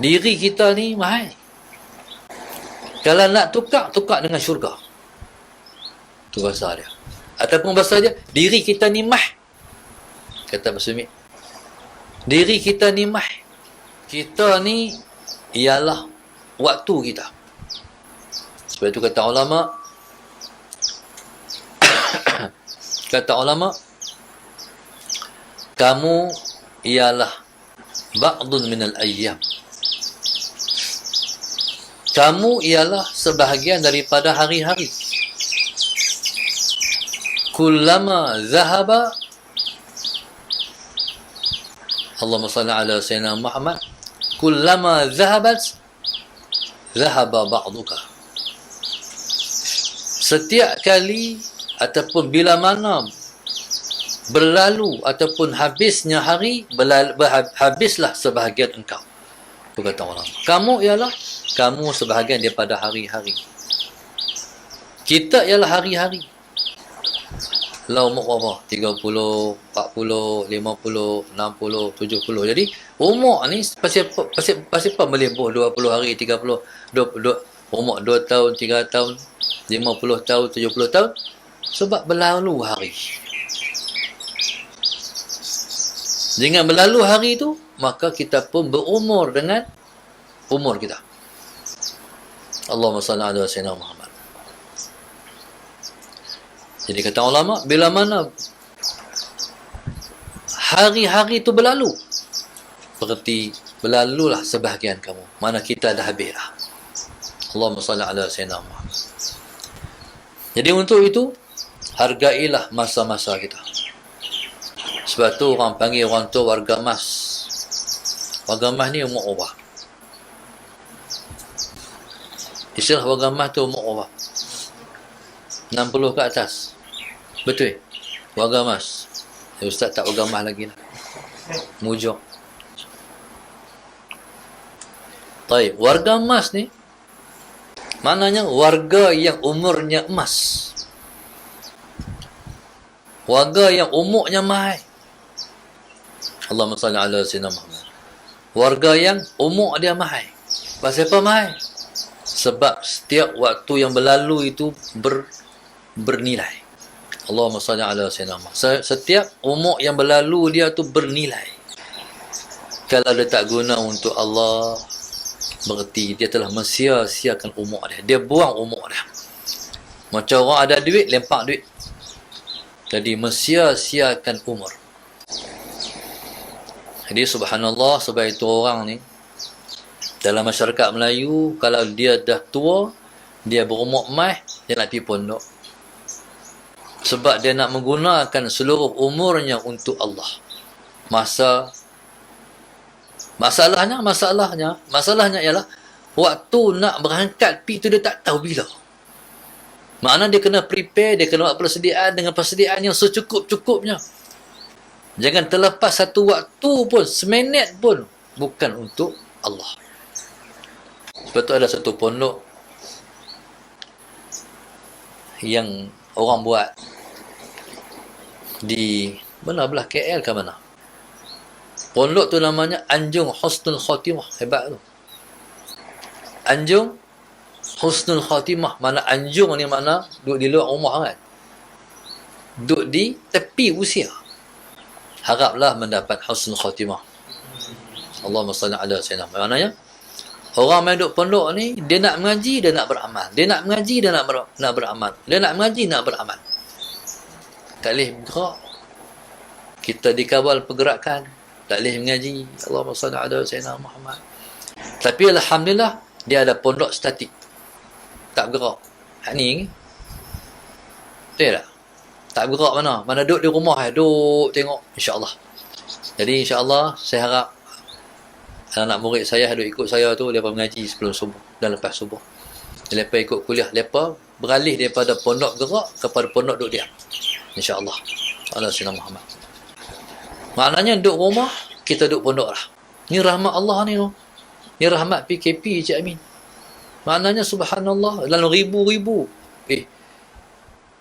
Diri kita ni mahal. Kalau nak tukar dengan syurga. Itu bahasa dia. Ataupun bahasa dia, diri kita ni mah. Kata Bahasa Umi, diri kita ni mah. Kita ni ialah waktu kita. Sebab itu kata ulama, kamu ialah ba'dun minal ayyam. Kamu ialah sebahagian daripada hari-hari. Kullama zahaba, Allahumma salli ala sayyidina Muhammad, kullama zahabat zahaba ba'duka. Setiap kali ataupun bila mana berlalu ataupun habisnya hari, habislah sebahagian engkau. Itu kata orang. Kamu ialah kamu sebahagian daripada hari-hari. Kita ialah hari-hari. Lah umur berapa? 30, 40, 50, 60, 70. Jadi umur ni pasal apa melebuh 20 hari, 30, umur 2 tahun, 3 tahun, 50 tahun, 70 tahun? Sebab berlalu hari. Dengan berlalu hari itu, maka kita pun berumur dengan umur kita. Allahumma salli ala sayyidina Muhammad. Jadi kata ulama, bila mana hari-hari itu berlalu, berarti berlalulah sebahagian kamu. Mana kita dah habis dah. Allahumma salli ala sayyidina Muhammad. Jadi untuk itu, hargailah masa-masa kita. Sebab tu orang panggil orang tu warga emas. Warga emas ni umur ubah. Istilah warga emas tu umur ubah. 60 ke atas. Betul? Warga emas. Ustaz tak warga emas lagi lah. Mujur. Baik, warga emas ni maknanya warga yang umurnya emas. Warga yang umurnya mahal. Allahumma salli ala sayyidina Muhammad. Warga yang umur dia mahal. Pasal apa mahal? Sebab setiap waktu yang berlalu itu bernilai. Allahumma salli ala sayyidina Muhammad. Setiap umur yang berlalu dia tu bernilai. Kalau dia tak guna untuk Allah, berarti dia telah mensia-siakan umur dia. Dia buang umur dia. Macam orang ada duit, lempak duit. Jadi mensia-siakan umur. Jadi subhanallah, sebab itu orang ni dalam masyarakat Melayu, kalau dia dah tua, dia berumur emas, dia nak pergi pondok. Sebab dia nak menggunakan seluruh umurnya untuk Allah. Masalahnya ialah waktu nak berangkat pergi tu dia tak tahu bila. Makna dia kena prepare, dia kena buat persediaan dengan persediaan yang secukup-cukupnya. Jangan terlepas satu waktu pun, seminit pun bukan untuk Allah. Sebab tu ada satu pondok yang orang buat di mana belah KL ke mana. Pondok tu namanya Anjung Husnul Khatimah. Hebat tu. Anjung Husnul Khatimah. Mana Anjung ni mana duduk di luar rumah kan. Duduk di tepi usia. Haraplah mendapat Husnul Khatimah. Allahumma salli ala sayyidina. Maknanya orang yang duduk pondok ni, dia nak mengaji, dia nak beramal. Dia nak mengaji, dia nak beramal. Dia nak mengaji, nak beramal. Tak boleh bergerak. Kita dikawal pergerakan. Tak boleh mengaji. Allahumma salli ala sayyidina Muhammad. Tapi alhamdulillah, dia ada pondok statik. Tak bergerak. Hak ni. Betul tak? Tak bergerak mana? Mana duduk di rumah, duduk tengok. InsyaAllah. Jadi insyaAllah, saya harap anak murid saya duduk ikut saya tu, mereka mengaji sebelum subuh dan lepas subuh. Mereka ikut kuliah, mereka beralih daripada pondok gerak kepada pondok duduk diam. InsyaAllah. Allah Sayyidina Muhammad. Maknanya duduk rumah, kita duduk pondok lah. Ni rahmat Allah ni tu. Ni rahmat PKP Cik Amin. Maknanya subhanallah, dalam ribu-ribu.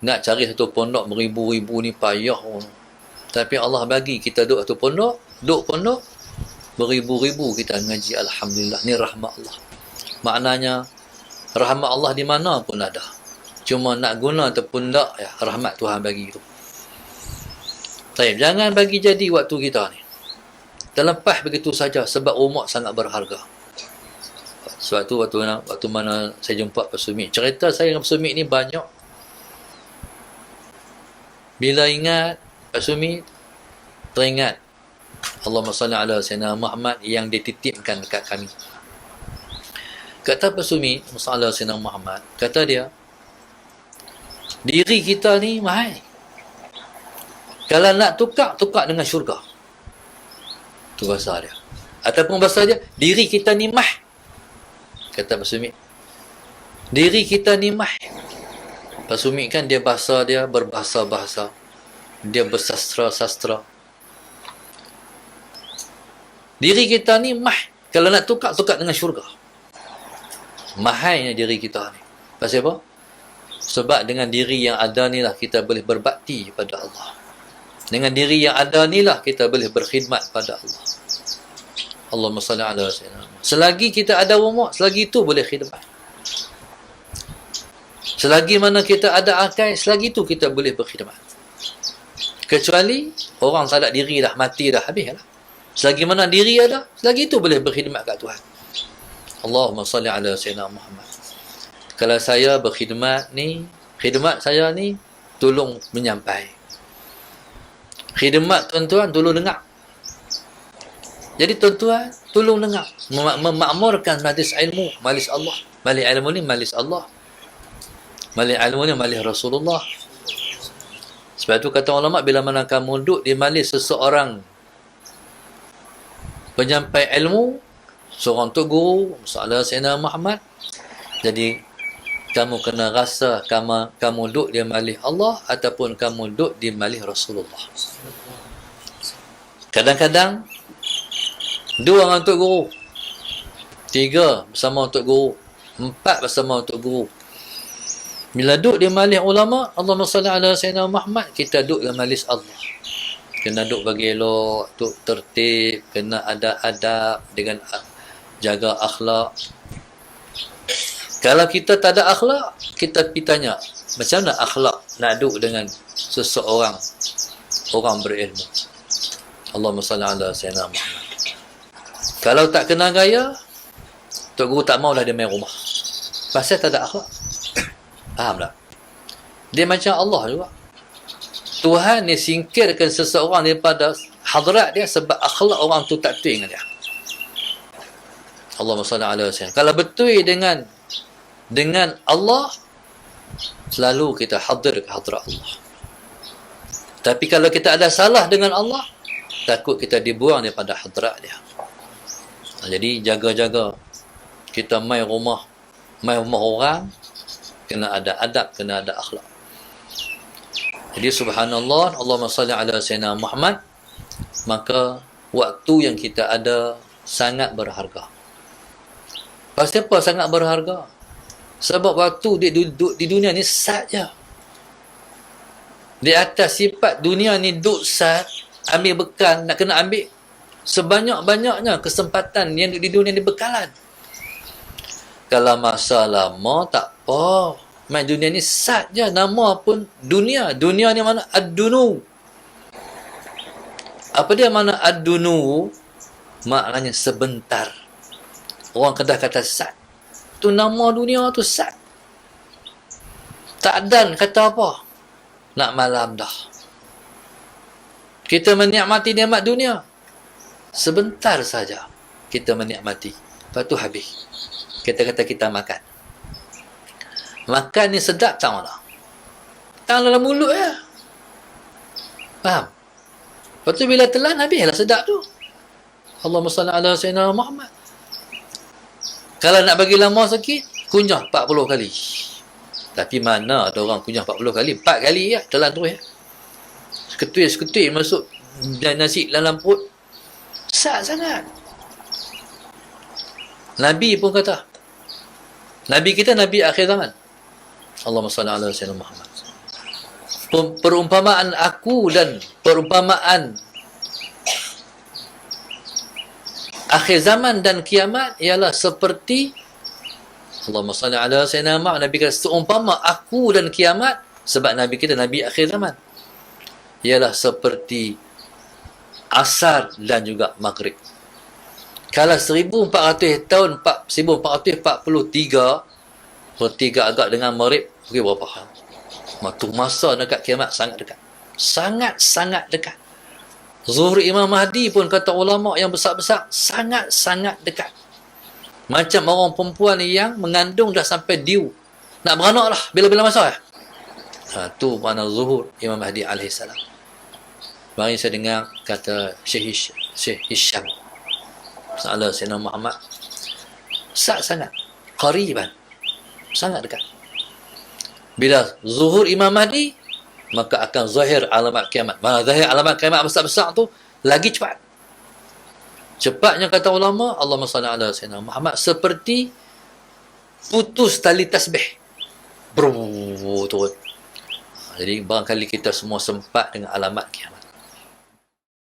Nak cari satu pondok beribu-ribu ni payah. Tapi Allah bagi kita duduk satu pondok, duduk pondok, beribu-ribu kita mengaji, alhamdulillah, ni rahmat Allah. Maknanya rahmat Allah di mana pun ada, cuma nak guna ataupun tak, ya, rahmat Tuhan bagi tu. Baik, jangan bagi jadi waktu kita ni terlepas begitu saja, sebab umur sangat berharga. Sebab tu waktu mana saya jumpa Pak Sumit, cerita saya dengan Pak Sumit ni banyak. Bila ingat Pak Sumit, teringat Allahumma salli ala Sayyidina Muhammad yang dititipkan dekat kami. Kata Pak Sumit, Allahumma Sayyidina Muhammad, kata dia, diri kita ni mahal. Kalau nak tukar dengan syurga. Tu bahasa dia. Ataupun bahasa dia, diri kita ni mah. Kata Pak Sumit, diri kita ni mah. Pak Sumit kan dia bahasa dia berbahasa-bahasa, dia bersastra-sastra. Diri kita ni mah. Kalau nak tukar dengan syurga. Mahainya diri kita ni. Pasal apa? Sebab dengan diri yang ada ni lah kita boleh berbakti kepada Allah. Dengan diri yang ada ni lah kita boleh berkhidmat pada Allah. Allahumma salli ala sayyidina. Selagi kita ada umur, selagi itu boleh khidmat. Selagi mana kita ada akal, selagi itu kita boleh berkhidmat. Kecuali orang sadar diri dah, mati dah, habis lah. Selagi mana diri ada, selagi itu boleh berkhidmat kat Tuhan. Allahumma salli ala sayyidina Muhammad. Kalau saya berkhidmat ni, khidmat saya ni tolong menyampai. Khidmat tuan-tuan tolong dengar. Jadi tuan-tuan tolong dengar, memakmurkan majlis ilmu, majlis Allah. Majlis ilmu ni majlis Allah. Majlis ilmu ni majlis Rasulullah. Sebab tu kata ulama, bila mana kamu duduk di majlis seseorang penyampai ilmu, seorang tok guru, Sayyidina Sayyidina Muhammad, jadi kamu kena rasa kamu duduk di majlis Allah ataupun kamu duduk di majlis Rasulullah. Kadang-kadang dua orang tok guru, tiga bersama tok guru, empat bersama tok guru. Bila duduk di majlis ulama, Allahumma salli ala Sayyidina Muhammad, kita duduk di majlis Allah. Kena duduk bagi elok, duduk tertib, kena ada adab dengan jaga akhlak. Kalau kita tak ada akhlak, kita pergi tanya, macam mana akhlak nak duduk dengan seseorang, orang berilmu. Allahumma salli ala Sayyidina Muhammad. Kalau tak kena gaya, tok guru tak maulah dia main rumah. Pasal tak ada akhlak. Faham tak? Dia macam Allah juga. Tuhan ni singkirkan seseorang daripada hadrat dia sebab akhlak orang tu tak betul dengan dia. Allahumma salli ala Sayyidina. Kalau betul dengan Allah, selalu kita hadir ke hadrat Allah. Tapi kalau kita ada salah dengan Allah, takut kita dibuang daripada hadrat dia. Jadi jaga-jaga. Kita mai rumah orang, kena ada adab, kena ada akhlak. Jadi subhanallah, Allahumma salli ala Sayyidina Muhammad, maka waktu yang kita ada sangat berharga. Pasal apa sangat berharga? Sebab waktu dia duduk di dunia ni sat je. Di atas sifat dunia ni duduk sat, ambil bekal, nak kena ambil sebanyak-banyaknya kesempatan yang di dunia ni bekalan. Kalau masa lama tak apa, main dunia ni sat je, nama pun dunia. Dunia ni mana? Ad-dunu. Apa dia mana ad-dunu? Maknanya sebentar. Orang Kedah kata sat. Tu nama dunia tu sat. Tak dan kata apa? Nak malam dah. Kita menikmati nikmat dunia. Sebentar saja kita menikmati. Lepas tu habis. Kata-kata kita makan. Makan ni sedap tak mana? Tak dalam mulut ya. Faham? Lepas tu bila telan habislah sedap tu. Allahumma salli ala Sayyidina Muhammad. Kalau nak bagi lama sikit, kunyah 40 kali. Tapi mana ada orang kunyah 40 kali? 4 kali ya, telan terus ya. Seketul masuk nasi dalam perut. Sat sangat. Nabi pun kata. Nabi kita Nabi akhir zaman. Allahumma salli ala Sayyidina Muhammad. Perumpamaan aku dan perumpamaan Akhir zaman dan kiamat ialah seperti Allahumma salli ala sayyidina Muhammad. Nabi kata seumpama aku dan kiamat, sebab Nabi kita Nabi akhir zaman, ialah seperti asar dan juga maghrib. Kalau 1400 tahun 1443 bertiga agak dengan maghrib, okey berapa hal? Waktu masa dekat kiamat sangat dekat. Sangat-sangat dekat. Zuhur Imam Mahdi pun kata ulama yang besar-besar sangat-sangat dekat. Macam orang perempuan yang mengandung dah sampai diu. Nak beranak lah bila-bila masa. Tu makna zuhur Imam Mahdi alaihi salam. Mari saya dengar kata Syekh Hisham Salah Sayyidina Muhammad sangat qariban, sangat dekat. Bila zuhur Imam Mahdi, maka akan zahir alamat kiamat. Mana zahir alamat kiamat besar-besar tu lagi cepat. Cepatnya kata ulama, Allahumma salli ala sayyidina Muhammad, seperti putus tali tasbih. Turun. Jadi barangkali kita semua sempat dengan alamat kiamat.